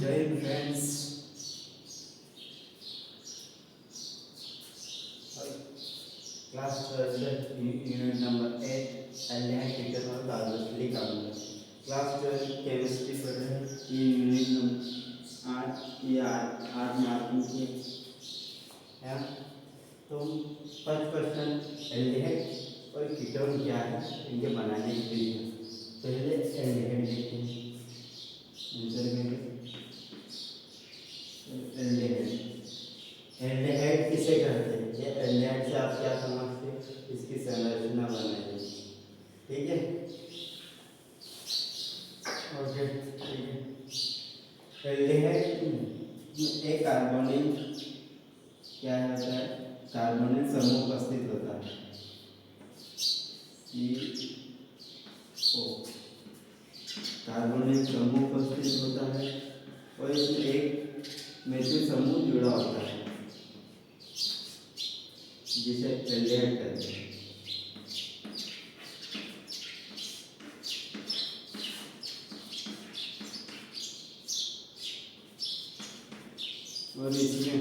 जय friends, class 12 unit number 8 aldehyde ketone और carboxylic अम्ल। क्लास 12 केमिस्ट्री पढ़ रहे हैं। ये यूनिट नंबर 8 ये 8 मार्किंग की है। तो फर्स्ट क्वेश्चन, एल्डिहाइड और कीटोन क्या है, इनके बनाने की विधि। पहले एल्डिहाइड देखते हैं। आंसर में एल्डिहाइड किसे कहते हैं? ये एल्डिहाइड से आप क्या समझते हैं, इसकी संरचना बनाइए। ठीक है, ओके, ठीक है। एल्डिहाइड एक कार्बोनिल क्या होता है, कार्बोनिल समूह उपस्थित होता है, CO। कार्बोनिल समूह उपस्थित होता है और इसमें एक मेथिल समूह जुड़ा होता है जिसे एल्डिहाइड कहते हैं। और इसमें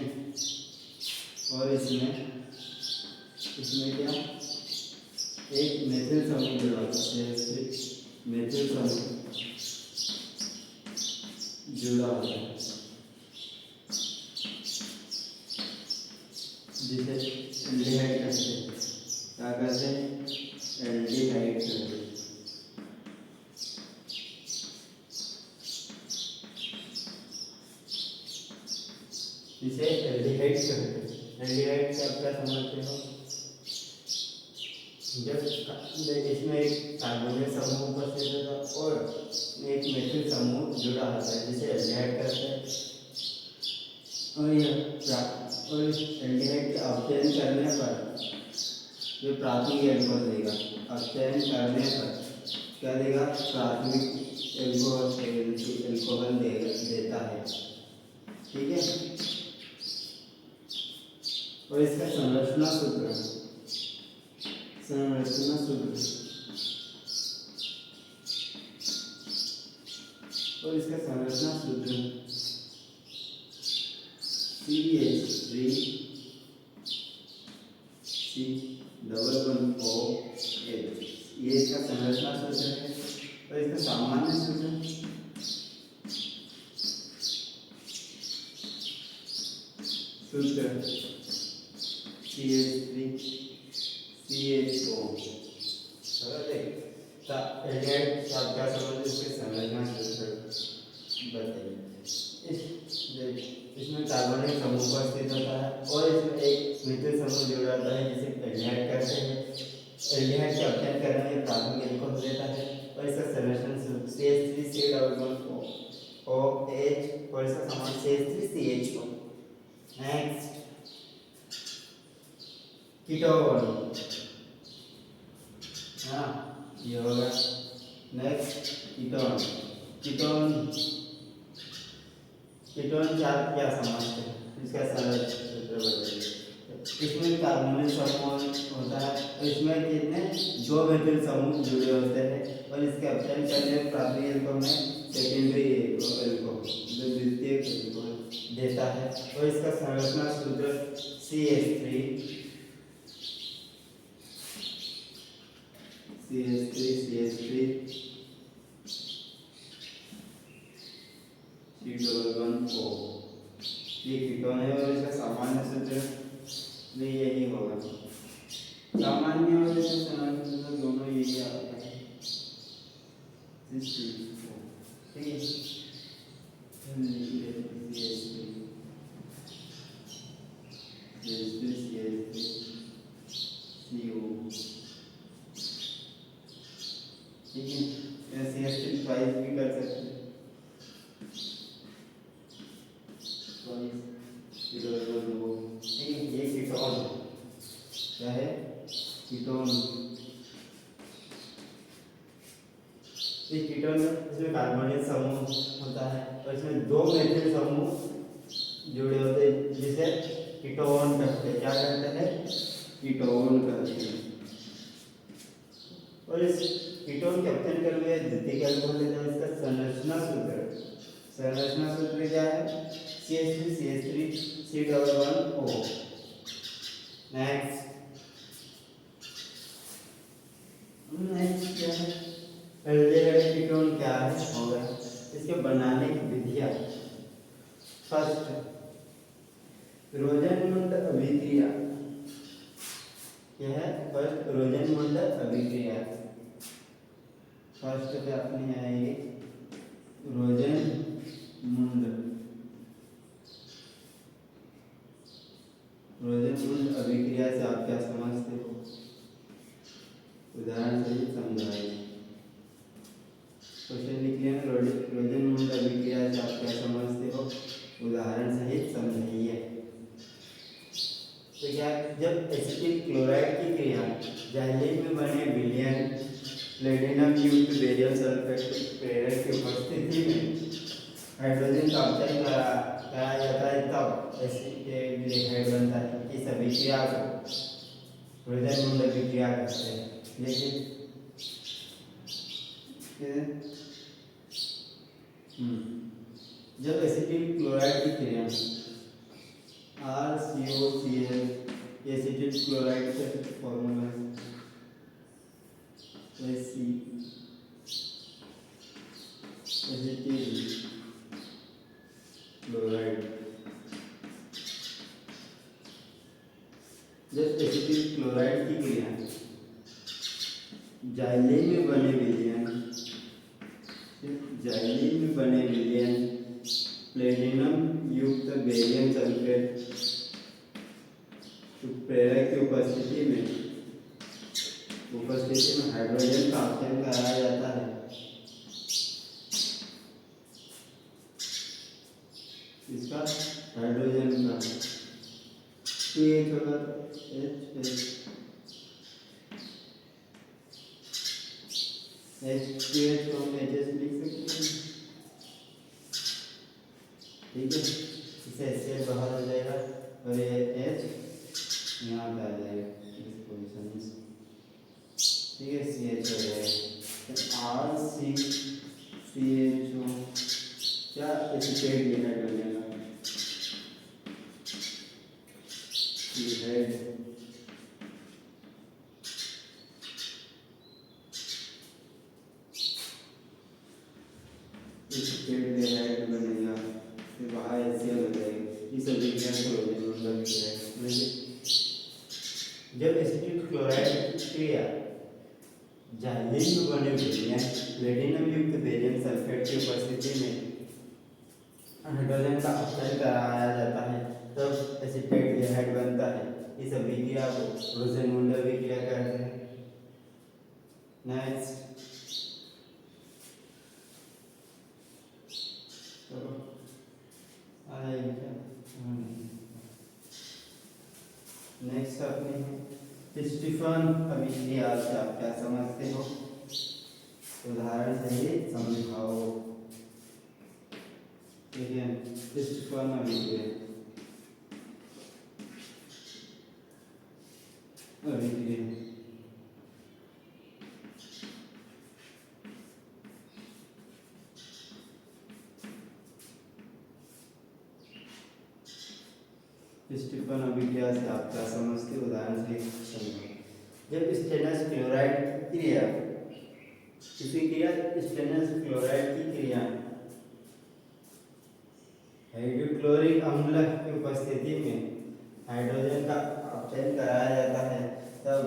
क्या, एक मेथिल समूह जुड़ा होता है, मेथिल समूह जुड़ा होता है जिसे एल्डिहाइड कहते हैं। क्या कहते हैं? एल्डिहाइड कहते हैं। इसे एल्डिहाइड कहते हैं। एल्डिहाइड से आप क्या समझते हो? जब इसमें एक कार्बोनिल समूह उपस्थित होता है और एक मेथिल समूह जुड़ा होता है जिसे एल्डिहाइड कहते हैं। और एल्डिहाइड के अपचयन करने पर जो प्राथमिक एल्कोहल देगा, अपचयन करने पर क्या देगा? प्राथमिक एल्कोहल देता है। ठीक है, और इसका संरचना सूत्र और इसका संरचना सूत्र CH3 C11OH, ये इसका संरचना सूत्र है। और इसका सामान्य सूत्र CH3 CHO। एल्डिहाइड से आप क्या समझते, इसके संरचना सूत्र बताइए। इसमें कार्बोनिल समूह उपस्थित होता है और इसमें एक मेथिल समूह जुड़ा होता है जिसे एल्डिहाइड कहते हैं। एल्डिहाइड के अपचयन करने में प्राथमिक एल्कोहल देता है और इसका संरचना CH3COOH और इसका समान CH3CHO। नेक्स्ट, कीटोन, हाँ ये होगा। नेक्स्ट, कीटोन से आप क्या समझते हैं, इसका सरल सूत्र बताइए। इसमें कार्बोनिल समूह होता है और इसमें कितने, 2 मेथिल समूह जुड़े होते हैं और इसके अपचयन करने में प्राथमिक एल्कोहल में सेकेंडरी एल्कोहल जो द्वितीयक एल्कोहल देता है। और इसका संरचना सूत्र CH3 C11O। ये कीटोन है और इसका सामान्य सूत्र भी यही होगा। सामान्य और इसका सामान्य सूत्र दोनों यही आता है। ठीक है, ठीक है, ऐसे ऐसे ट्राइस भी कर सकते हैं। ठीक है, ये कीटोन क्या है? कीटोन। इस कीटोन में इसमें कार्बोनिल समूह होता है और इसमें 2 मेथिल समूह जुड़े होते हैं जिसे कीटोन कहते हैं। क्या कहते हैं? कीटोन कहते हैं। और इस कीटोन के अपचयन करने में द्वितीयक एल्कोहल देता है। इसका संरचना संरचना सूत्र क्या है? CH3 C11O। नेक्स्ट क्या है? एल्डिहाइड कीटोन क्या है? होगा इसके बनाने की विधियां। फर्स्ट, रोजनमुंड अभिक्रिया। यह है फर्स्ट रोजनमुंड अभिक्रिया। फर्स्ट पे अपनी आएगी रोजनमुंड अभिक्रिया से आप क्या समझते हो? उदाहरण से ही समझाइए। क्वेश्चन लिख लिया। रोजनमुंड अभिक्रिया से आप क्या समझते हो? उदाहरण सहित समझाइए। तो क्या, जब एसिटिल क्लोराइड की क्रिया जाइलिन में बने विलयन प्लेटिनम युक्त बेरियम सल्फेट प्रेरक की उपस्थिति में हाइड्रोजन का अपचयन कराया जाता है, तब एसिटेल्डिहाइड बनता है। इस अभिक्रिया को रोजनमुंड अभिक्रिया कहते हैं। लेकिन जब एसिटिल क्लोराइड की क्रिया RCOCl एसिटिल क्लोराइड का फॉर्मूला है एसिटिल क्लोराइड। जब एसिटिल क्लोराइड की क्रिया जाइलिन में बने विलयन प्लेटिनम युक्त बेरियम सल्फेट प्रेरक की उपस्थिति में हाइड्रोजन का अपचयन कराया जाता है। इसका हाइड्रोजन का CH होगा HCH को हम HS लिख सकते हैं। ठीक है, इसे HCl बाहर हो जाएगा और ये H यहाँ पे आ जाएगा इस पोजीशन में। ठीक है, CH हो जाएगा। RCCHO क्या एसिटेल्डिहाइड बनेगा। एसिटेल्डिहाइड बनेगा, फिर बाहर HCl हो जाएगी। इस अभिक्रिया को रोजनमुंड अभिक्रिया कहते हैं। जब एसिटिल क्लोराइड की क्रिया जाइलिन में बने विलयन प्लेटिनम युक्त बेरियम सल्फेट की उपस्थिति में हाइड्रोजन का अपचयन कराया जाता है, तब एसिटेल्डिहाइड बनता है। इस अभिक्रिया को रोजनमुंड अभिक्रिया कहते हैं। नेक्स्ट नेक्स्ट अपनी है स्टीफन अभिक्रिया से आप क्या समझते हो? उदाहरण से ही समझाओ। ठीक है, स्टीफन अभिक्रिया स्टीफन अभिक्रिया से आप क्या समझते हो? उदाहरण से समझो। जब स्टेनस क्लोराइड की क्रिया स्टेनस क्लोराइड की क्रिया हाइड्रोक्लोरिक अम्ल की उपस्थिति में हाइड्रोजन का अपचयन कराया जाता है, तब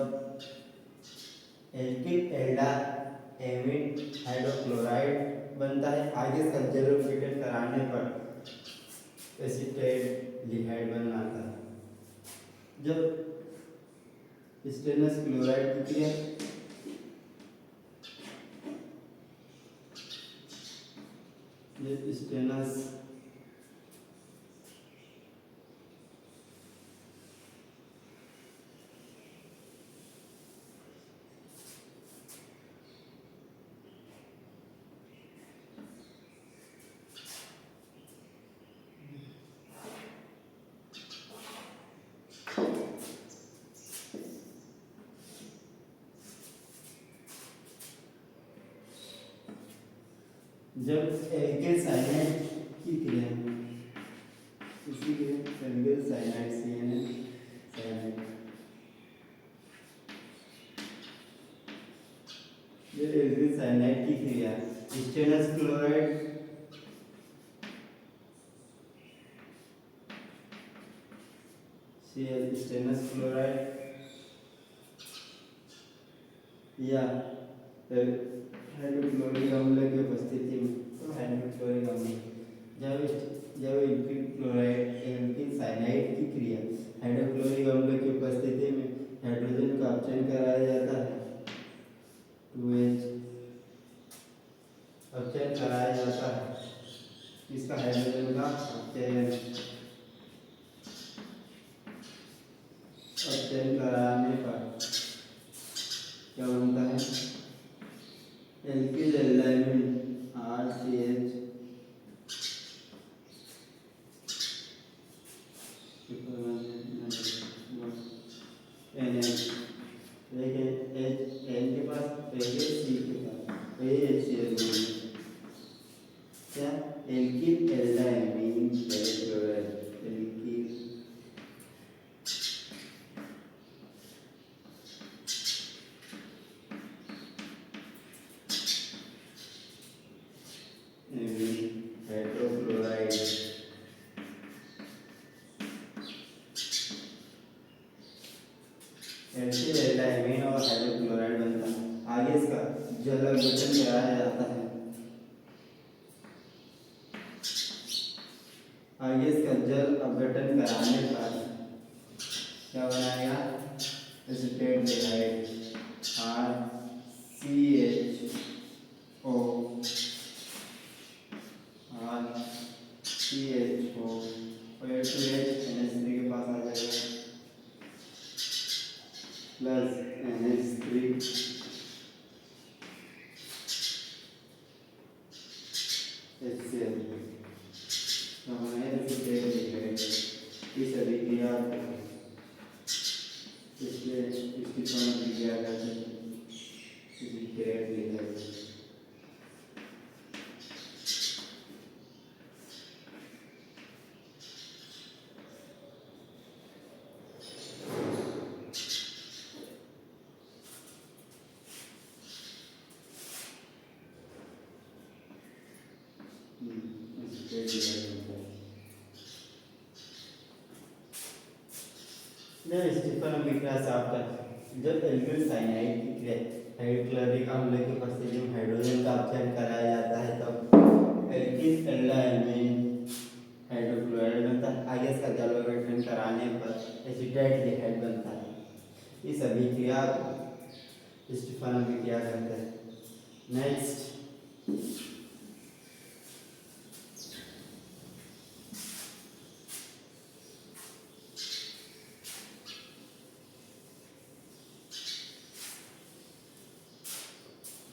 एल्किल एल्डाइमिड हाइड्रोक्लोराइड बनता है। आगे सल्फ्यूरिक कराने पर एसिटेल्डिहाइड बनाता है। जब स्टेनस क्लोराइड की क्रिया स्टेनस जब एल्किल साइनेट की क्रिया इसी के एल्गिल साइनाइड CnH साइनाइड ये एल्गिल साइनाइड की क्रिया stannous chloride Cl stannous chloride या हाइड्रोक्लोरिक अम्ल की उपस्थिति में तो हाइड्रोक्लोरिक अम्ल जब एल्किल क्लोराइड एल्किल साइनाइड की क्रिया हाइड्रोक्लोरिक अम्ल की उपस्थिति में हाइड्रोजन का अपचयन कराया जाता है 2H अपचयन कराया जाता है इसका हाइड्रोजन का अपचयन कराने पर क्या बनता है एल्किल एल्डाइमिन RCH NH देखिए N के पास पहले C के पास पहले HCl क्या alkyl aldimine chloride alkyl hydrochloride alkyl aldimine और हाइड्रोक्लोराइड बनता है आगे इसका जल अपघटन कराया जाता है आगे इसका जल अपघटन कराने पर क्या बनाएगा एसीटेट डिहाइड RCHO और H2H NH3 के पास आ जाएगा प्लस NH3 HCl इस अभिक्रिया इसलिए इसकी अभिक्रिया कहते हैं स्टीफन अभिक्रिया से आपका जब एल्गिल साइनाइड की क्रिया हाइड्रोक्लोरिक अम्ल की उपस्थिति में हाइड्रोजन का अपचयन कराया जाता है तब एल्किल एल्डाइमिन हाइड्रोक्लोराइड बनता है आगे इसका जल अपघटन कराने पर एसीटेट डिहाइड बनता है इस अभिक्रिया को स्टीफन अभिक्रिया कहते हैं नेक्स्ट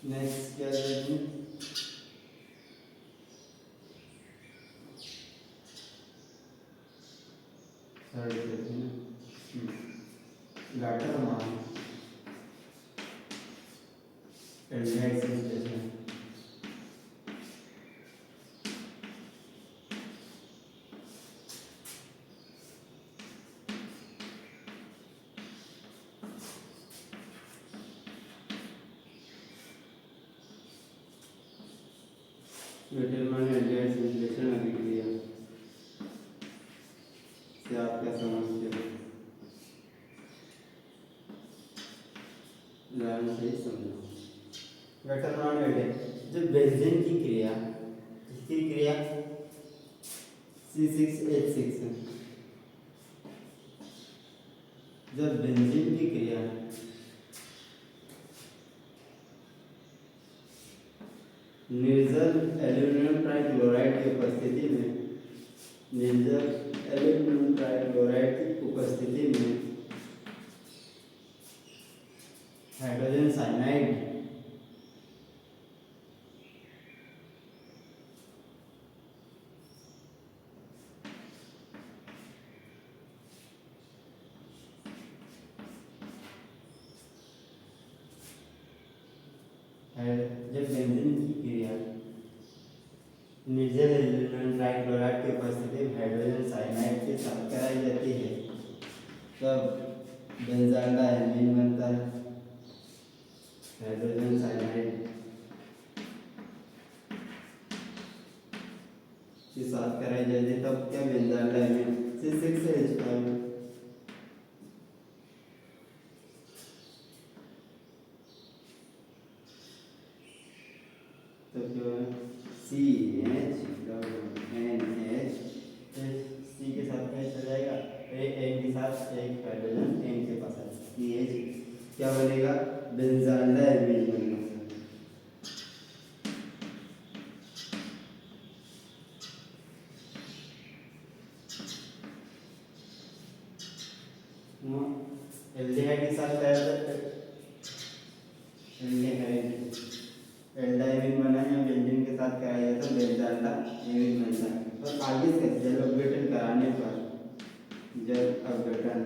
क्या है गाटर मान एल्डिहाइड सिंथेसिस विटलमैन एल्डिहाइड संश्लेषण अभिक्रिया से आप क्या समझते हो ध्यान से समझो विटलमैन एल्डिहाइड जब बेंजीन की क्रिया इसकी क्रिया C6H6 है जब बेंजीन की क्रिया निर्जल एल्यूमिनियम ट्राइक्लोराइड की उपस्थिति में निर्जल एल्यूमिनियम ट्राइक्लोराइड की उपस्थिति में हाइड्रोजन साइनाइड जब बेंजीन की क्रिया निर्जल एल्यूमिनियम ट्राइक्लोराइड की उपस्थिति में हाइड्रोजन साइनाइड के साथ कराई जाती है तब बेंजाल डायमीन बनता है। हाइड्रोजन साइनाइड के साथ कराई जाती है तब क्या बेंजाल डायमीन C6H5 तो जो सी के साथ H हो जाएगा, एन के साथ एक हाइड्रोजन एन के पास है CH क्या बनेगा बेंजाल डायमीन बनेगा। एल्डिहाइड के साथ क्या एल्डिहाइड एल्डाइमिन बना है, बेंजीन के साथ क्या आया था बेंजाल डायमीन बनता है। और आगे से जल अपघटन कराने पर जल अपघटन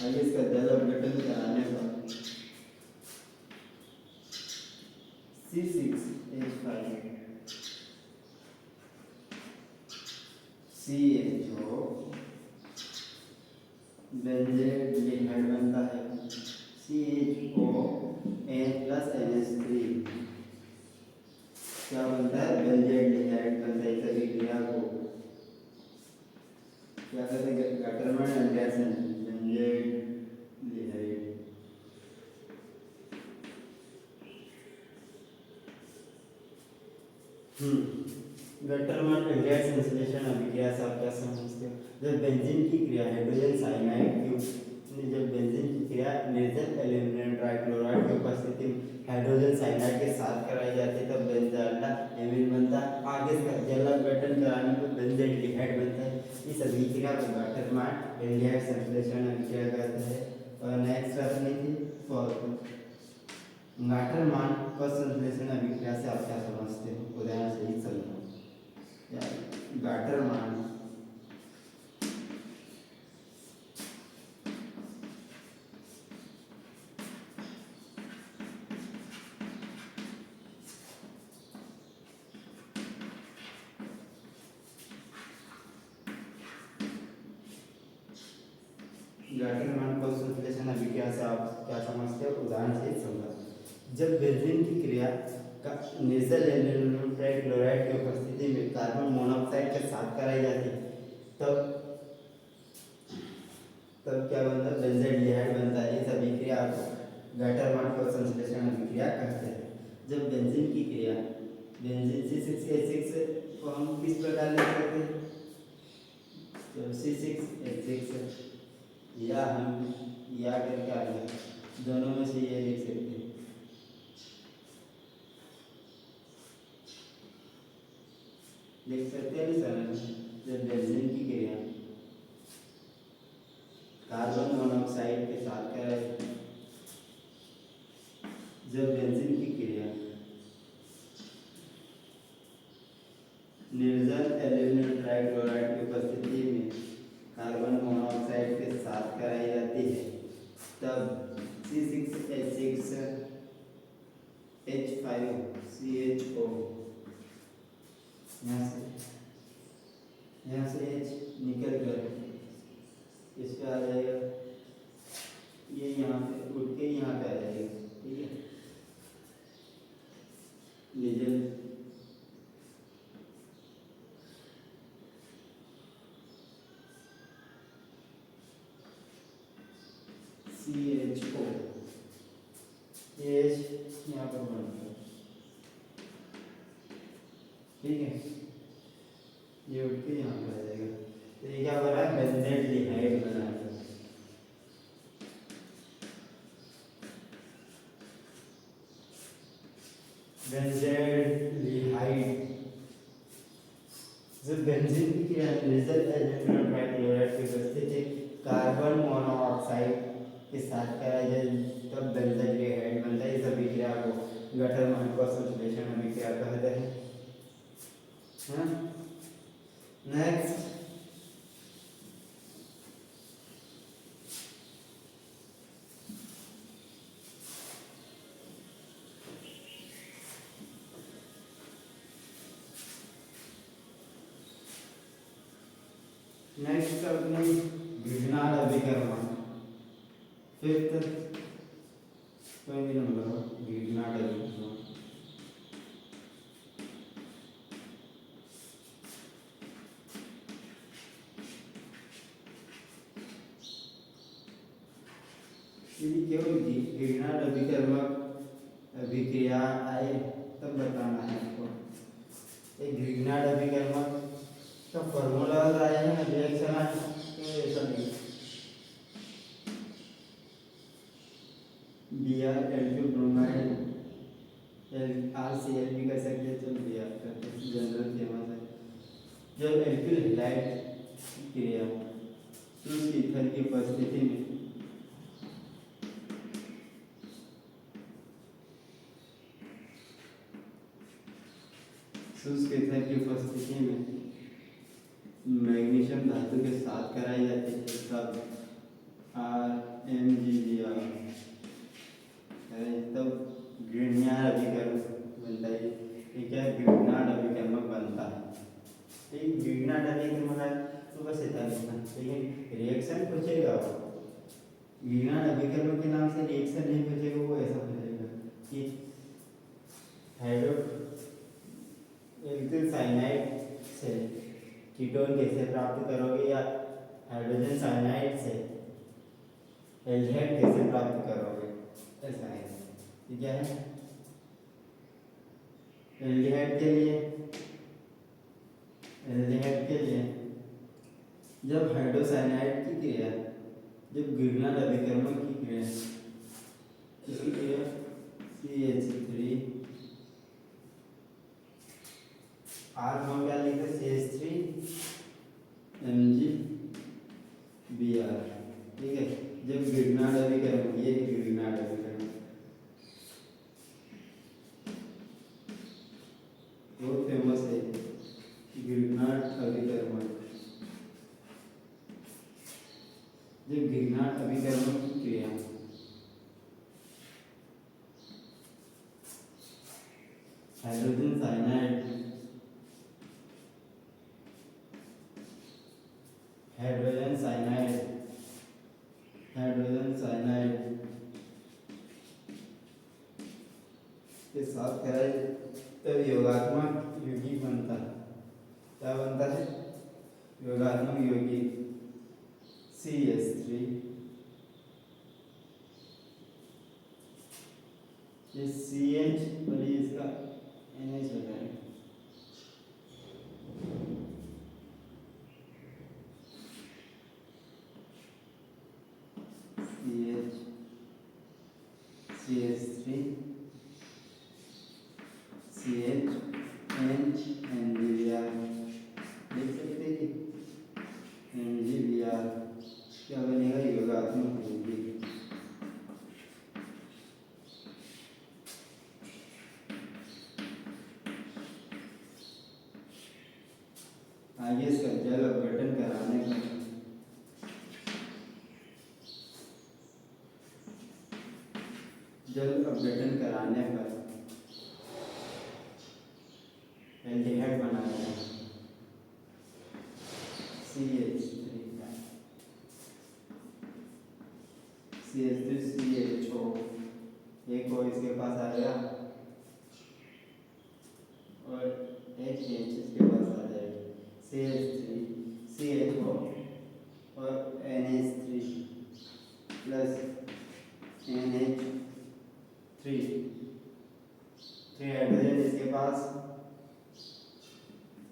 आगे इसका जल अपघटन कराने पर C6H5 CHO बेंजेल्डिहाइड बनता है CHON प्लस NH3 क्या बनता है बेंजेल्डिहाइड बनता है। सभी क्रिया को क्या कहते हैं Gattermann Anderson benzaldehyde Gattermann Anderson संश्लेषण अभिक्रिया से आप क्या समझते हो। जब बेंजीन की क्रिया हाइड्रोजन साइनाइड जब बेंजीन की क्रिया निर्जल एल्यूमिनियम ट्राइक्लोराइड की उपस्थिति में हाइड्रोजन साइनाइड के साथ कराई जाती है तब बेंजाल एमीन बनता है। आगे इसका जल अपघटन कराने पर बेंजेल्डिहाइड बनता है। इस अभिक्रिया को गटरमैन एल्डिहाइड संश्लेषण अभिक्रिया कहते हैं। और नेक्स्ट अपनी थी गटरमैन क्रॉस संश्लेषण अभिक्रिया से आप क्या समझते हो, उदाहरण से ही समझो। गटरमैन गटरमैन क्रॉस संश्लेषण अभिक्रिया से आप क्या समझते हो, उदाहरण से समझो। जब बेंजीन की क्रिया का निर्जल एल्यूमिनियम ट्राइक्लोराइड की उपस्थिति में कार्बन मोनोऑक्साइड के साथ कराई जाती है तब क्या बनता है बेंजेल्डिहाइड बनता है। इस अभिक्रिया को गटरमैन क्रॉस संश्लेषण अभिक्रिया कहते हैं। जब बेंजीन की क्रिया बेंजीन C6H6 को हम किस प्रकार लिख सकते हैं, तो C6H6 या हम या करके आ गया दोनों में से ये लिख सकते हैं। लिख सकते हैं सर जब बेंजीन की क्रिया कार्बन मोनोऑक्साइड के साथ कराई जब बेंजीन की क्रिया निर्जल एल्यूमिनियम ट्राइक्लोराइड की उपस्थिति में कार्बन मोनोऑक्साइड के साथ कराई जाती है तब C6H6 H5 CHO यहाँ से H निकल कर इस पे आ जाएगा, ये यहाँ पे उठ के यहाँ पे आ जाएगा, ठीक है। डीजल CHO H यहाँ पर बनता है, ठीक है। ये उठ के यहाँ पे आ जाएगा तो ये क्या बना है बेंजेल्डिहाइड बना है। बेंजेल्डिहाइड जब बेंजीन की क्रिया निर्जल एल्यूमिनियम ट्राइक्लोराइड की उपस्थिति कार्बन मोनोऑक्साइड के साथ कराई जाए तब बेंजेल्डिहाइड बनता है। इस अभिक्रिया को गटरमैन क्रॉस संश्लेषण अभिक्रिया कहते हैं। नेक्स्ट नेक्स्ट अपनी ग्रिग्नार्ड अभिकर्मक, फिफ्थ नंबर ग्रिग्नार्ड अभिकर्मक। यदि केवल ग्रिग्नार्ड अभिकर्मक अभिक्रिया आए तब बताना है आपको। एक ग्रिग्नार्ड अभिकर्मक का फॉर्मूला आया है, रिएक्शन आया तो ऐसा नहीं, Br ब्रोमाइड RCl भी कर सकते हैं, चलो Br करते हैं, जनरल फेमस है। जब एल्किल हैलाइड क्रिया शुष्क ईथर की उपस्थिति में मैग्नीशियम धातु के साथ कराई जाती है तब RMgBr तब ग्रिग्नार्ड अभिकर्मक बनता है। ये क्या ग्रिग्नार्ड अभिकर्मक बनता है। एक ग्रिग्नार्ड अभिकर्मक है तो बस इतना लिखना, लेकिन रिएक्शन पूछेगा ग्रिग्नार्ड अभिकर्मक के नाम से रिएक्शन नहीं पूछेगा, वो ऐसा पूछेगा कि एल्किल साइनाइड से कीटोन कैसे प्राप्त करोगे, या हाइड्रोजन साइनाइड से एल्डिहाइड कैसे प्राप्त करोगे, ऐसा है। ये क्या है, एल्डिहाइड के लिए जब हाइड्रोसाइनाइड की क्रिया, जब ग्रिग्नार्ड अभिकर्मक की क्रिया, इसकी क्रिया CH3 R में क्या लिखते हैं CH3Mg Br, ठीक है। जब ग्रिग्नार्ड अभिकर्मक, ये ग्रिग्नार्ड अभिकर्मक बहुत फेमस है, ग्रिग्नार्ड अभिकर्मक। जब ग्रिग्नार्ड अभिकर्मक की क्रिया हाइड्रोजन साइनाइड के साथ कराए तब योगात्मक यौगिक बनता है। क्या बनता है, योगात्मक यौगिक CH3, ये CH और इसका NH हो जाएगा, CH3 CH NGBr, देख सकते हैं कि NGBr क्या बनेगा, योगात्मक यौगिक। आगे इसका जल अपघटन कराने पर एल्डिहाइड बनाया है CH3CHO, एक और इसके पास आएगा और एक H इसके पास आ जाएगा, CH3CHO और NH3 प्लस NH3, 3 हाइड्रोजन इसके पास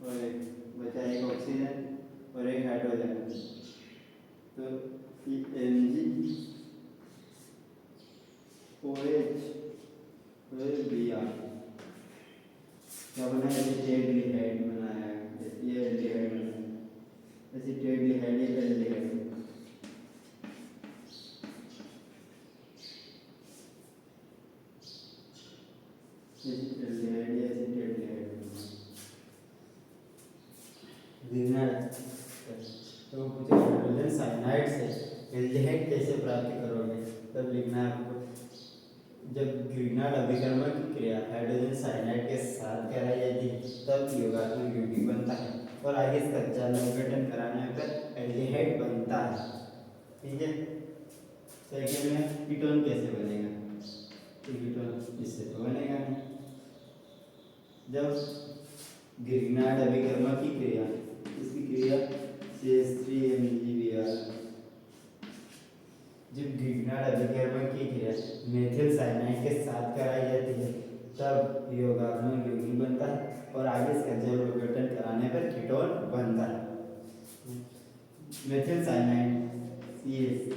और एक बचा एक ऑक्सीजन और एक हाइड्रोजन, तो MgOH Br क्या बनाया, एसिटेट बनाया है, ये एल्डिहाइड बनाया, एसिटेट एल्डिहाइड तो मुझे हाइड्रोजन साइनाइड से एल्डिहाइड कैसे प्राप्त करोगे, तब लिखना है आपको। जब ग्रिग्नार्ड अभिकर्मक की क्रिया हाइड्रोजन साइनाइड के साथ कराई जाती है तब योगात्मक यौगिक बनता है। और आगे इसका जल विघटन कराने पर एल्डिहाइड बनता है। ठीक है, सेकेंड में कीटोन कैसे बनेगा? कीटोन इससे तो बनेगा नहीं। जब ग्रिग्नार्ड अभिकर्मक की क्रिया, इसकी क्रिया CH3MgBr, जब ग्रिग्नार्ड अभिकर्मक की क्रिया मेथिल साइनाइड के साथ कराई जाती है तब योगात्मक यौगिक बनता है और आगे इसका जल विघटन कराने पर कीटोन बनता है। मेथिल साइनाइड CH3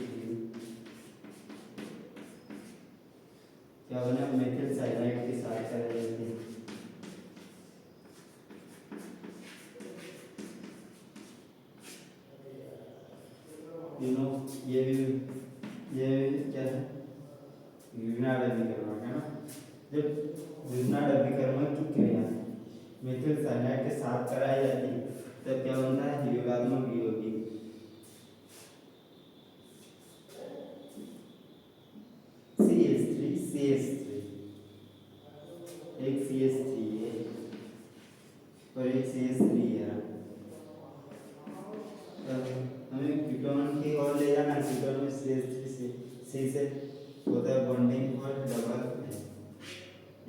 क्या बना? मेथिल साइनाइड के साथ कराई जाती है। ये क्या है? ग्रिग्नार्ड अभिकर्मक है ना। जब ग्रिग्नार्ड अभिकर्मक की क्रिया मेथिल साइनाइड के साथ कराई जाती है तब क्या बनता है? योगात्मक यौगिक। CH3 एक CH3 है और एक CH3 है। हमें कीटोन की ओर ले जाना। कीटोन में CH3 से होता है बॉन्डिंग और डबल,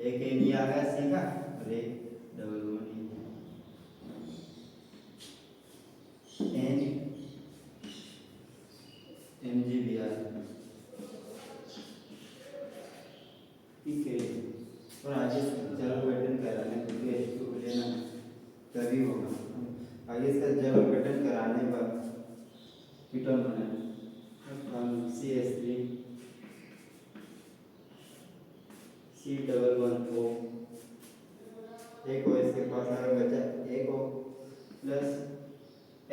एक एन आ गया सी का और एक डबल बॉन्डिंग एन MgBr। ठीक है, और आगे जल विघटन कराने क्योंकि H2 लेना तभी होगा। आगे इसका जल विघटन कराने पर कीटोन बना CH3 C11O, एक ओ इसके पास आगे बचा एक ओ प्लस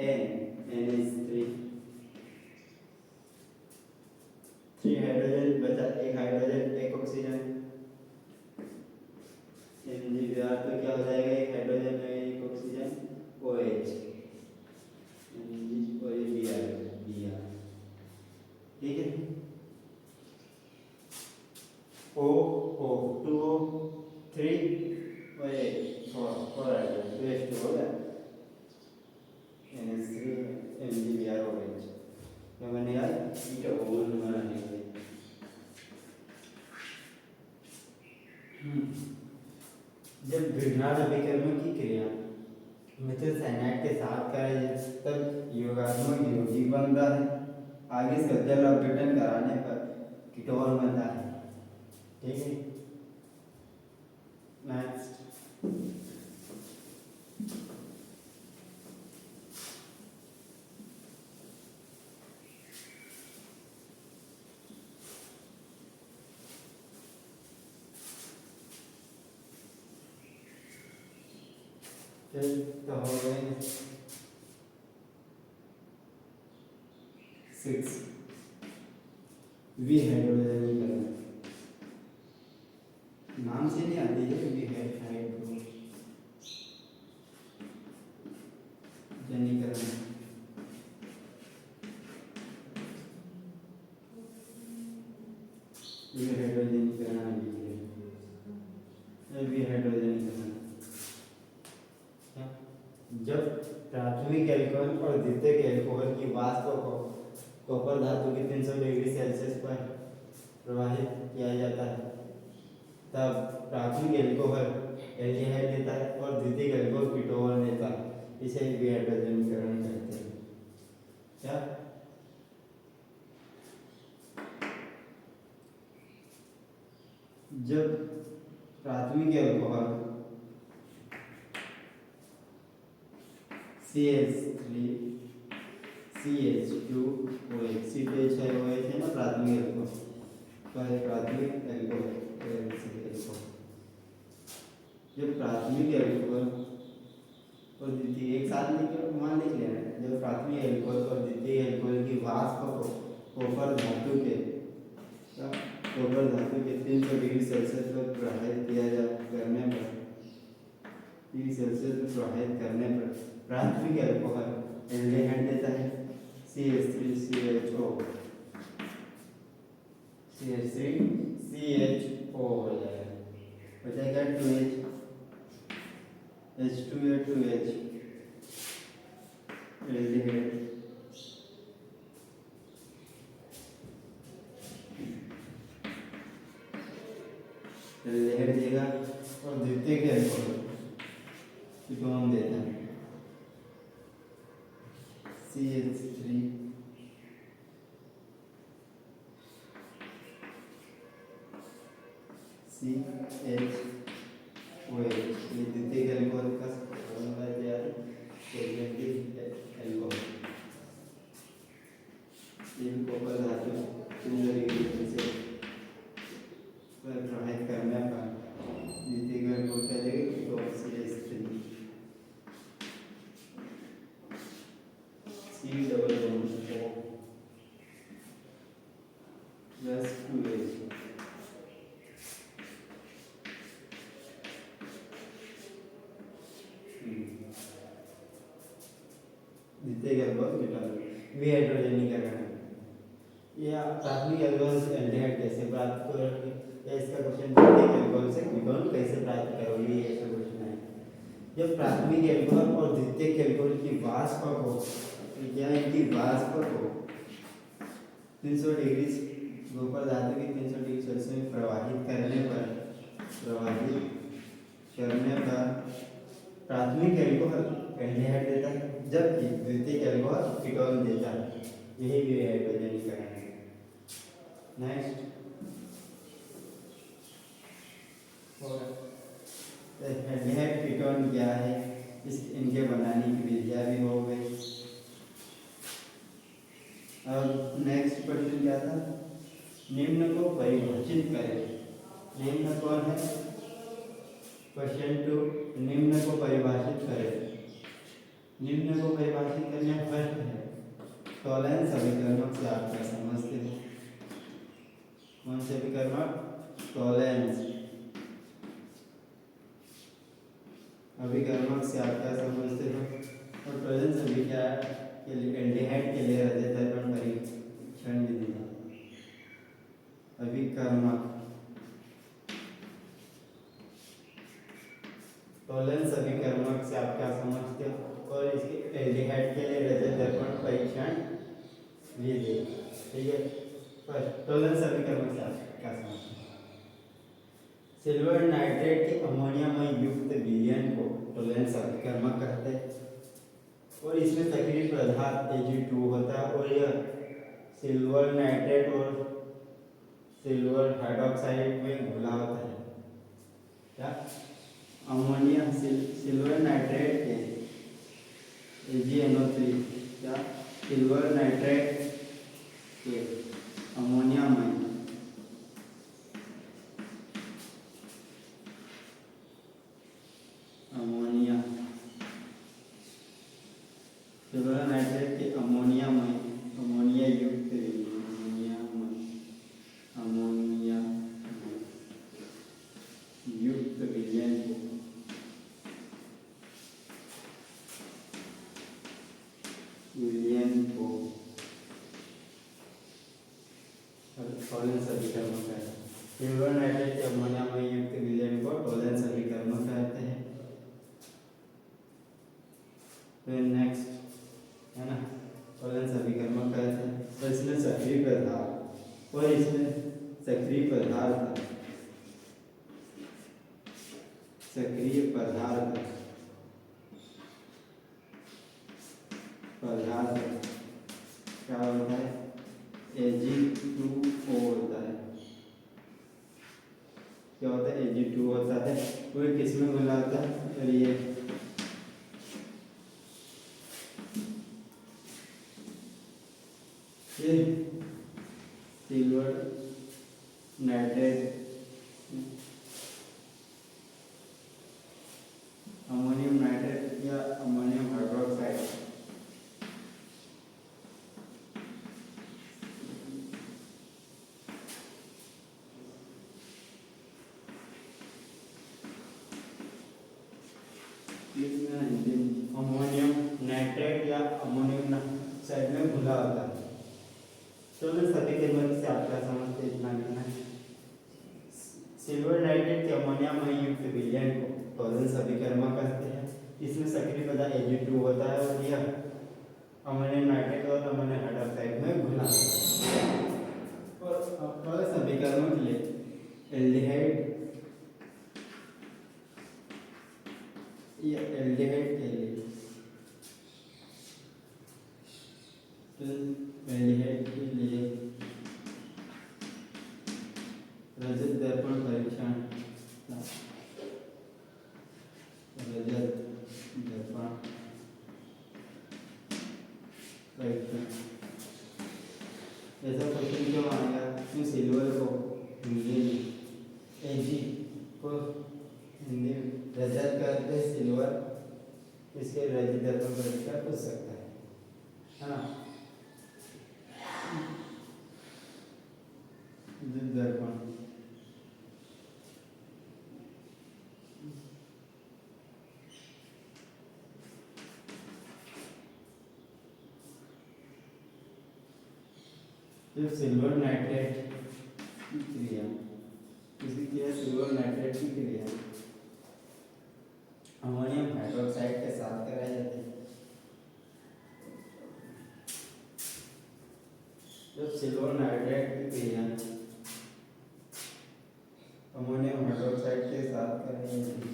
NH3, 3 हाइड्रोजन बचा, एक हाइड्रोजन एक ऑक्सीजन MgBr, तो क्या हो जाएगा? एक हाइड्रोजन में एक ऑक्सीजन OH Br। ठीक है, O O 2O 3 और एक 4 हाइड्रोजन वेस्ट हो गया NH3 MgBr OH। क्या बनेगा? कीटोन बनाने के लिए। जब ग्रिग्नार्ड अभिकर्मक की क्रिया मेथिल साइनाइड के साथ कराई जाए तब योगात्मक यौगिक बनता है। आगे इसका जल विघटन कराने पर कीटोन बनता है। ठीक है, नेक्स्ट तो हो गए 6 वी हाइड्रोजनीकरण। नाम से नहीं आती है वी हाइड्रोजनीकरण। वी हाइड्रोजनीकरण वी हाइड्रोजनीकरण जब प्राथमिक एल्कोहल और द्वितीयक एल्कोहल की वाष्प को कॉपर धातु की 300 डिग्री सेल्सियस पर प्रवाहित किया जाता है तब प्राथमिक एल्कोहल एल्डिहाइड देता है और द्वितीयक एल्कोहल कीटोन देता है। इसे विहाइड्रोजनीकरण कहते हैं। क्या? जब प्राथमिक एल्कोहल CH3 CH2OH CH है ना प्राथमिक एल्कोहल, प्राथमिक एल्कोहल जब प्राथमिक एल्कोहल और द्वितीय एक साथ मान लिख लेना। जब प्राथमिक एल्कोहल और द्वितीय एल्कोहल की वाष्प को कॉपर धातु के 300 डिग्री सेल्सियस पर प्रवाहित किया करने पर प्राथमिक एल्कोहल एल्डिहाइड देता है CH3CHO हो जाएगा। बचेगा 2H H2 या 2H एल्डिहाइड देगा और द्वितीय के अल्कोहल कीटोन देता है CH3 CHOH, ये द्वितीय के अल्कोहल का फॉर्मूला तैयार अल्कोहल। तीन कॉपर धातु से प्रवाहित करने पर द्वितीय के अल्कोहल क्या देगा तो CH3 C double bond O plus 2H द्वितीय के अल्कोहल कीटोन विहाइड्रोजनीकरण या प्राथमिक अल्कोहल से एल्डिहाइड कैसे प्राप्त करोगे या इसका क्वेश्चन द्वितीय अल्कोहल से कीटोन कैसे प्राप्त करोगे ये ऐसा क्वेश्चन है। जब प्राथमिक अल्कोहल और द्वितीय अल्कोहल की वाष्पक हो या इनकी वाष्पक हो 300 डिग्री गोपर धातु की 300 डिग्री सेल्सियस में प्रवाहित करने पर प्राथमिक अल्कोहल एल्डिहाइड देता है जबकि द्वितीय अल्कोहल कीटोन देता है। यही विहाइड्रोजनीकरण है। नेक्स्ट एल्डिहाइड कीटोन क्या है इनके बनाने की विधियां भी हो गई। अब नेक्स्ट क्वेश्चन क्या था निम्न को परिभाषित करें। निम्न कौन है क्वेश्चन 2 निम्न को परिभाषित करें। निम्न को परिभाषित करने फर्स्ट है टॉलेंस अभिकर्मक से आप क्या समझते हो कौन से अभिकर्मक टॉलेंस अभिकर्मक से आप क्या समझते हो और टॉलेंस अभिक्रिया के लिए एल्डिहाइड के लिए हृदय दर्पण परीक्षण विधि है। अभिकर्मक टॉलेंस अभिकर्मक से आप क्या समझते हो और इसके एल्डिहाइड के लिए हृदय दर्पण परीक्षण विधि। ठीक है फर्स्ट टॉलेंस अभिकर्मक से आप क्या समझते हो सिल्वर नाइट्रेट के अमोनियामय युक्त विलयन को टॉलेंस अभिकर्मक कहते हैं और इसमें सक्रिय पदार्थ Ag2 होता है और यह सिल्वर नाइट्रेट और सिल्वर हाइड्रोक्साइड में घुला होता है। क्या अमोनिया सिल्वर नाइट्रेट के AgNO3 क्या सिल्वर नाइट्रेट के अमोनियामय सिल्वर नाइट्रेट के अमोनिया युक्त विलयन को टॉलेंस अभिकर्मक कहते हैं। सिल्वर नाइट्रेट के अमोनियामय युक्त विलयन को टॉलेंस अभिकर्मक कहते हैं। फिर नेक्स्ट है ना टॉलेंस अभिकर्मक कहते हैं तो इसमें सक्रिय पदार्थ क्या होता है Ag2O होता है। क्या होता है Ag2 होता है वो किस में मिला होता है और ये सिल्वर नाइट्रेट अमोनियम नाइट्रेट या अमोनियम हाइड्रोक्साइड अमोनियम नाइट्रेट या अमोनियम साइड में घुला होता है। चलो सभी के मत से आप क्या समझते इतना लिखना है। सिल्वर नाइट्रेट के अमोनियामय युक्त विलयन को टॉलेंस अभिकर्मक कहते हैं। इसमें सक्रिय पदार्थ Ag2 होता है और यह अमोनियम नाइट्रेट और अमोनियम हाइड्रोक्साइड में घुला और टॉलेंस अभिकर्मक के लिए एल्डिहाइड ये एल्डिहाइड के लिए एल्डिहाइड के लिए रजत दर्पण परीक्षण रजत दर्पण परीक्षण ऐसा क्वेश्चन क्यों आएगा क्यों सिल्वर को हिंदी में एजी को हिंदी में रजत करते हैं सिल्वर इसके रजत दर्पण परीक्षण पूछ सकता है ना। दर्पण जब सिल्वर नाइट्रेट की क्रिया इसकी क्रिया सिल्वर नाइट्रेट की क्रिया अमोनियम हाइड्रोक्साइड के साथ कराई जाती है। जब सिल्वर नाइट्रेट की क्रिया अमोनियम हाइड्रोक्साइड के साथ कराई जाती है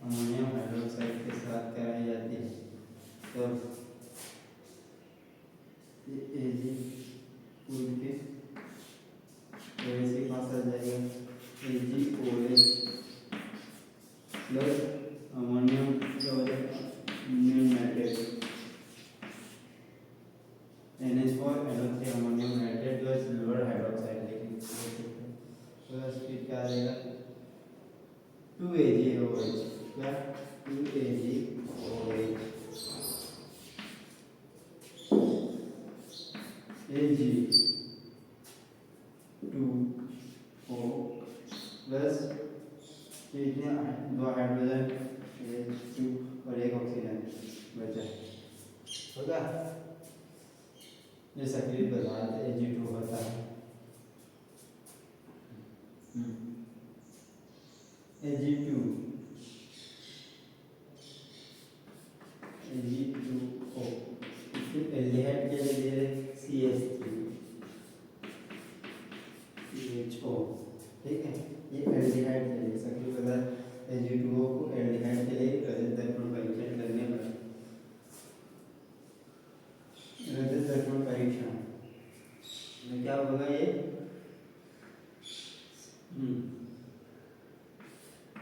अमोनियम हाइड्रोक्साइड के साथ कराई जाती है तब ये Ag कूद के के पास आ जाएगा AgOH plus ammonium nitrate NH4 NO3 ammonium nitrate plus silver hydroxide लिखेंगे प्लस फिर क्या आ जाएगा 2AgOH क्या 2AgOH Ag2O प्लस कितने दो हाइड्रोजन H2 और एक ऑक्सीजन बचा होगा। ये सक्रिय पदार्थ Ag2 होता है। Ag2 Ag2O एल्डिहाइड के लिए दे रहे CH3CHO ठीक है। ये एल्डिहाइड के लिए सक्रिय पदार्थ Ag2O को एल्डिहाइड के लिए रजत दर्पण परीक्षण करने पर रजत दर्पण परीक्षण में क्या होगा ये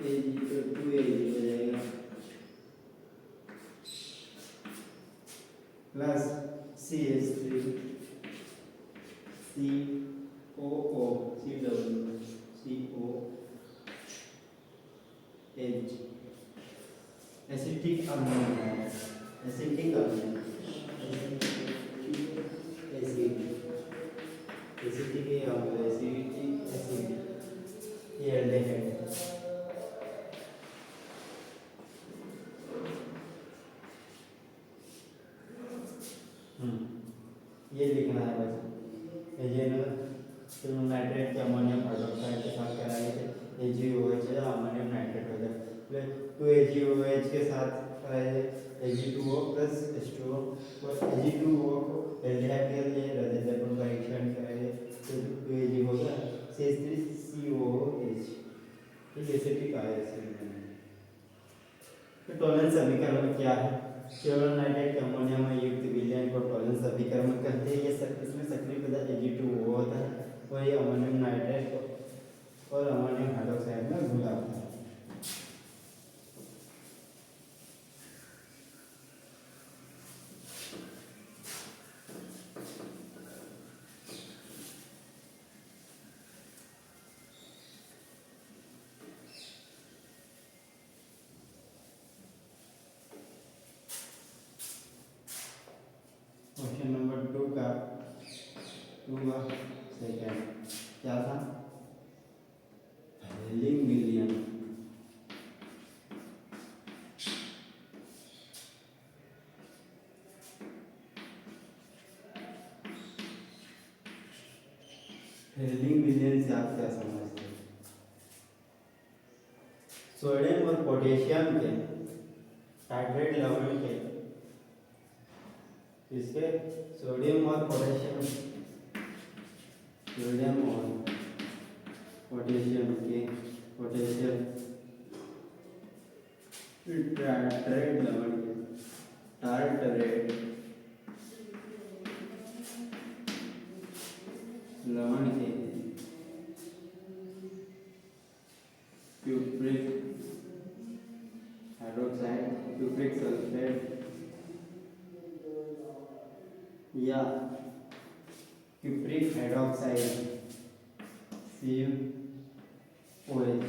Ag2 हो जाएगा plus CH3 COO COH acetic अम्ल एसिटिक अम्ल एसिटिक अम्ल एसिड ये एल्डिहाइड ये लिखना है बस ये सिल्वर नाइट्रेट के अमोनियम हाइड्रोक्साइड के साथ कराएंगे तो AgOH है अमोनियम नाइट्रेट हो जाए प्लस 2AgOH के साथ कराएंगे Ag2O प्लस H2O और Ag2O को एल्डिहाइड के लिए रजत दर्पण परीक्षण कराएंगे तो 2Ag होगा CH3COOH ठीक है ठीक है। तो टॉलरेंस समीकरण क्या है सिल्वर नाइट्रेट के अमोनियम में युक्त विलयन को टॉलरेंस समीकरण कहते हैं। ये इसमें सक्रिय पदार्थ Ag2O होता है और ये अमोनियम नाइट्रेट और अमोनियम हाइड्रोक्साइड में घुला होता है। क्वेश्चन नंबर 2 का सेकेंड क्या था हेलिंग विलियम हेलिंग विलियम से आप क्या समझते हैं सोडियम और पोटेशियम के टाइट्रेट लवण के इसके सोडियम और पोटेशियम के पोटेशियम टाइट्रेट लवण के टार्टरेट लवण के क्यूप्रिक हाइड्रोक्साइड क्यूप्रिक सल्फेट या क्यूप्रिक हाइड्रोक्साइड CuOH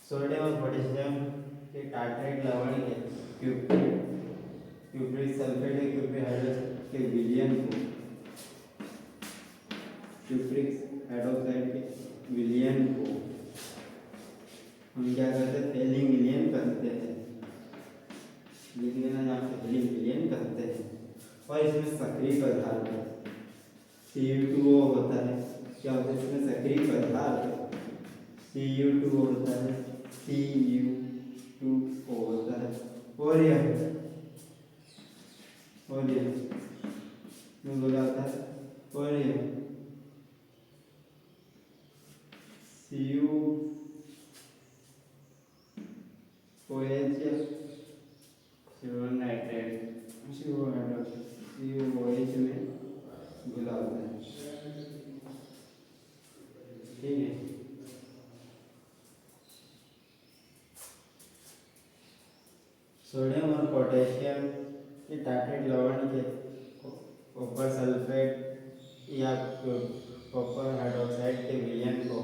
सोडियम और पोटेशियम के टार्टरेट लवण के क्यूप्रिक सल्फेट के क्यूप्रिक हाइड्रोक्साइड के विलयन को क्यूप्रिक हाइड्रोक्साइड के विलयन को हम क्या करते हैं फेलिंग विलयन करते हैं, लिख लेना यहाँ पे फेलिंग विलयन करते हैं। और इसमें सक्रिय पदार्थ Cu2O होता है। क्या होता है इसमें सक्रिय पदार्थ Cu2 होता है, Cu2O होता है। और यह में बोला जाता है और यह CuOH में घुला होता है। ठीक है, सोडियम और पोटेशियम के टाइट्रेट लवण के कॉपर सल्फेट या कॉपर हाइड्रोक्साइड के विलयन को,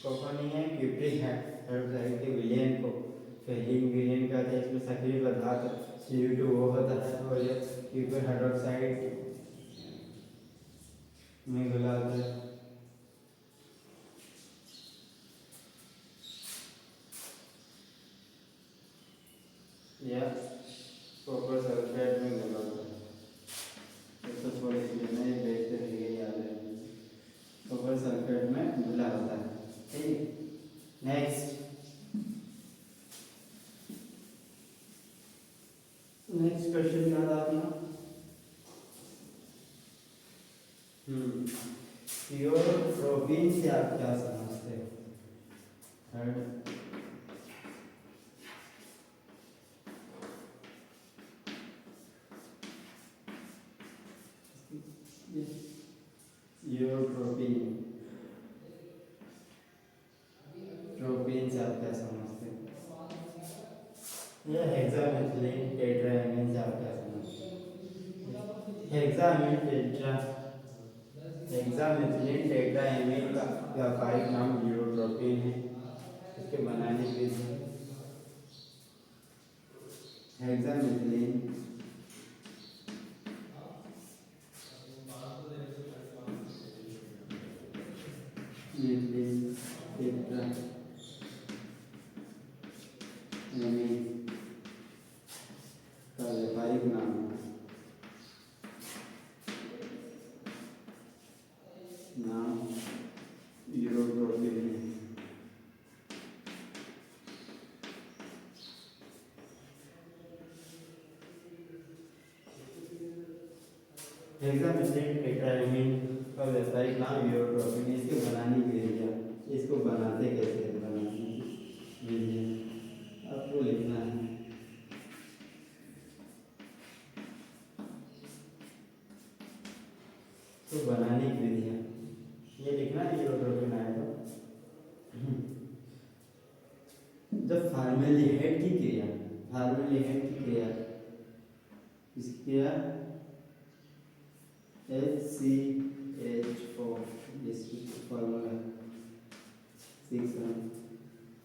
कॉपर नहीं है क्यूप्रिक हाइड्रोक्साइड के विलयन को फेलिंग विलयन कहते हैं। इसमें सक्रिय पदार्थ Cu2O होता है और यह क्यूप्रिक हाइड्रोक्साइड में घुला होता है। या कॉपर सल्फेट में घुला होता है। तो थोड़ी सी नहीं देखते रहिए, याद है कॉपर सल्फेट में घुला होता है। ठीक, नेक्स्ट क्वेश्चन क्या था अपना? प्योरोप्रोपीन से आप क्या समझते हो? प्रोपीन से आप क्या समझते हो? यह हेक्सामेथिलीन टेट्राएमीन से आप क्या समझते हो? हेक्सामेथिलीन टेट्राएमीन का व्यापारिक नाम यूरोट्रोपिन है। इसके बनाने के लिए हेक्सामेथिलीन का व्यापारिक नाम यूरोट्रोपिन है। हेक्सामेथिलीन टेट्राएमीन का व्यापारिक नाम यूरोट्रोपिन। इसके बनाने की विधियाँ, इसको बनाते कैसे हैं, बनाने की विधियाँ आपको लिखना है। तो बनाने की विधियाँ ये लिखना है, यूरोट्रोपिन आए तो जब फार्मेल्डिहाइड की क्रिया इसकी क्रिया HCH4 इसकी फॉर्मूला 6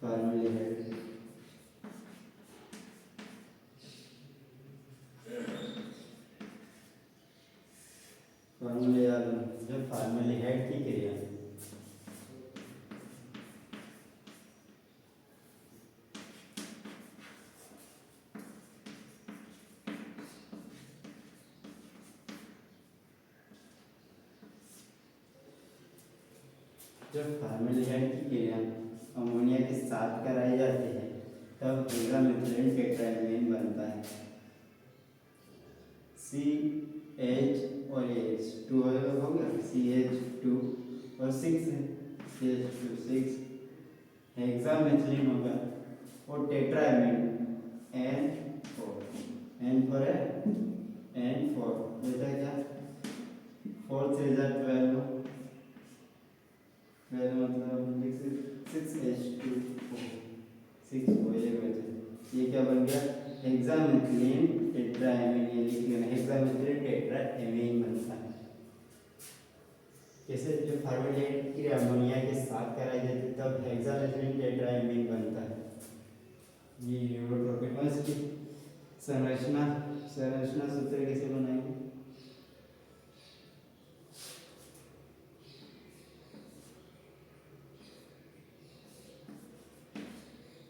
फार्मेल्डिहाइड फॉर्मूला याद है। जब फार्मेल्डिहाइड की क्रिया फार्मेल्डिहाइड की क्रिया अमोनिया के साथ कराई जाती है तब हेक्सामेथिलीन टेट्राएमीन बनता है। CH और H 2 हो गया, CH2 और 6 है, CH2 6 हेक्सामेथिलीन होगा और टेट्राएमीन N फॉर है N4 बेटा क्या 4 3 12 मतलब 6H2 6 हो ये क्या बन गया हेक्सामेथिलीन टेट्राएमीन। ये लिख लेना हेक्सामेथिलीन टेट्राएमीन बनता है। जैसे जो फॉर्मेल्डिहाइड की अमोनिया के साथ कराई जाती है तब हेक्सामेथिलीन टेट्राएमीन बनता है। ये यूरोट्रोपिक और इसकी संरचना सूत्र कैसे बनाएंगे?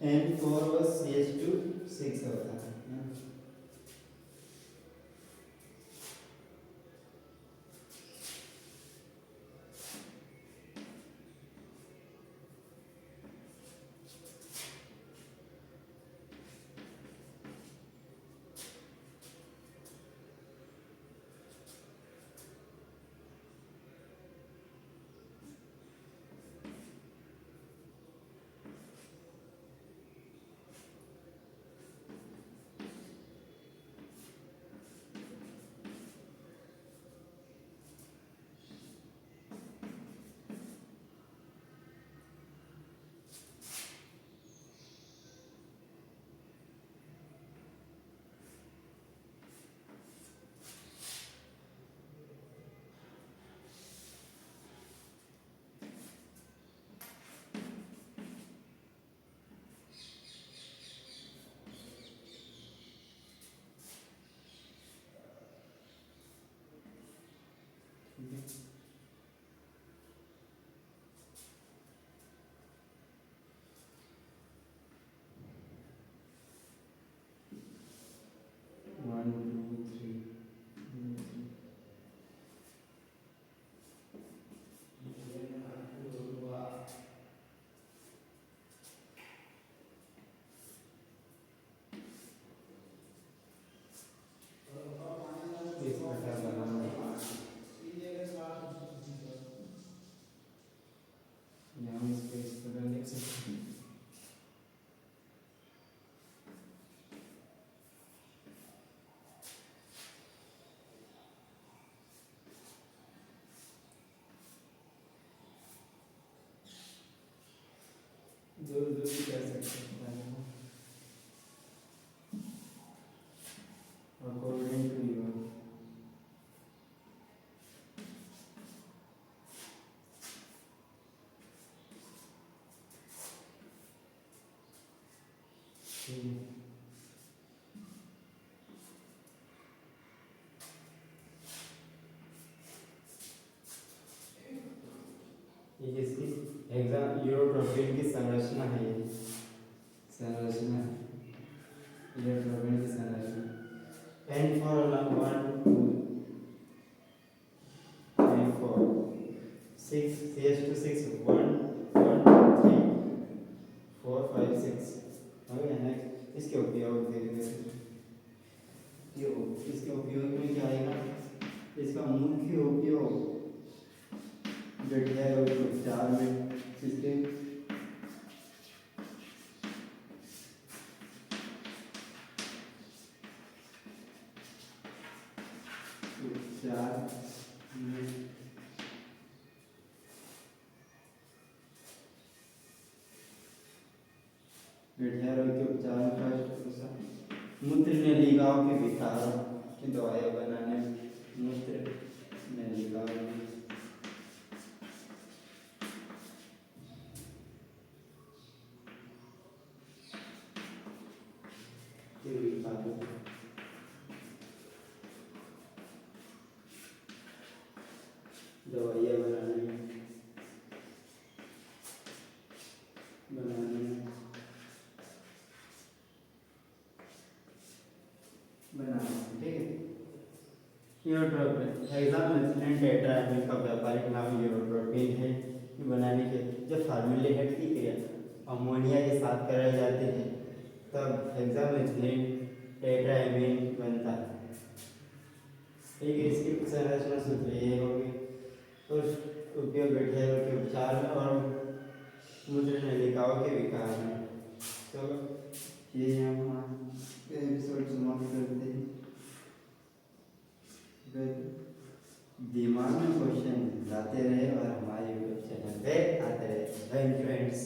N4 और CH2 6 होता है ना? दूर दूर भी कर सकते हैं अकॉर्डिंग टू यू। ये किसकी एग्जाम यूरोट्रोपिन की संरचना है। ये संरचना यूरोट्रोपिन की संरचना N for 1 2 3 4 6 CH2 6 1 1 2 3 4 5 6 हो गया। नेक्स्ट इसके उपयोग धीरे धीरे इसके उपयोग में क्या आएगा? इसका मुख्य उपयोग गठिया रोग के उपचार में इसके उपचार गठिया रोग के उपचार में फर्स्ट मूत्र नलिकाओं के विकारों की दवाइयाँ बनाने मूत्र नलिकाओं दवाइयाँ बनाने ठीक है। यूरोट्रोपिन हेक्सामेथिलीन टेट्राएमीन का व्यापारिक नाम यूरोट्रोपिन है। बनाने के जब फॉर्मेल्डिहाइड की क्रिया अमोनिया के साथ कराए जाते हैं तब हेक्सामेथिलीन टेट्राएमीन बनता है। ठीक है, इसकी संरचना सूत्र ये होगी। उस उपयोग बैक्टीरिया के उपचार में और मूत्र नलिकाओं के विकार में। तो ये हम एपिसोड समाप्त करते हैं। दिमाग में क्वेश्चन लाते रहे और हमारे यूट्यूब चैनल पे आते रहे। Thank you friends.